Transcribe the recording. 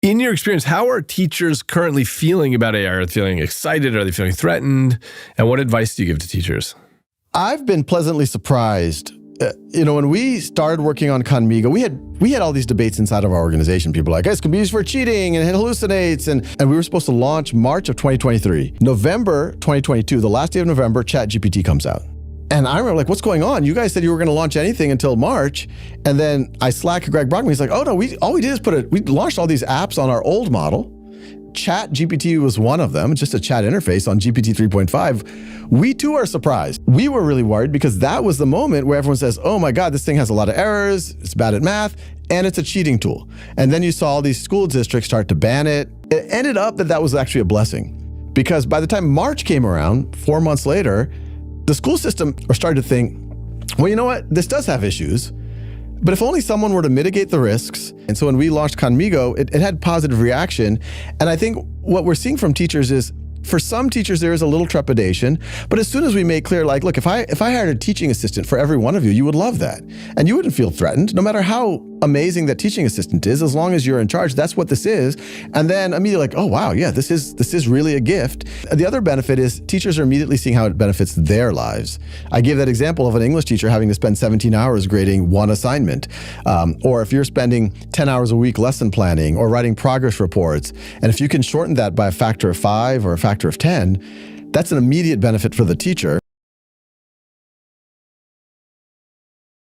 In your experience, how are teachers currently feeling about AI? Are they feeling excited? Are they feeling threatened? And what advice do you give to teachers? I've been pleasantly surprised. When we started working on khanmigo, we had all these debates inside of our organization. People were like, this can be used for cheating and it hallucinates. And we were supposed to launch March of 2023. November 2022, the last day of November, ChatGPT comes out. And I remember like, what's going on? You guys said you were going to launch anything until March. And then I slacked Greg Brockman. He's like, oh no, all we did is we launched all these apps on our old model. ChatGPT was one of them, just a chat interface on GPT 3.5. We too are surprised. We were really worried because that was the moment where everyone says, oh my God, this thing has a lot of errors, it's bad at math, and it's a cheating tool. And then you saw all these school districts start to ban it. It ended up that was actually a blessing because by the time March came around, 4 months later, the school system started to think, well, you know what? This does have issues, but if only someone were to mitigate the risks. And so when we launched khanmigo, it had positive reaction. And I think what we're seeing from teachers is, for some teachers, there is a little trepidation, but as soon as we make clear, like, look, if I hired a teaching assistant for every one of you, you would love that. And you wouldn't feel threatened, no matter how amazing that teaching assistant is, as long as you're in charge, that's what this is. And then immediately like, oh wow, yeah, this is really a gift. The other benefit is teachers are immediately seeing how it benefits their lives. I gave that example of an English teacher having to spend 17 hours grading one assignment. Or if you're spending 10 hours a week lesson planning or writing progress reports, and if you can shorten that by a factor of 5 or a factor of 10, that's an immediate benefit for the teacher.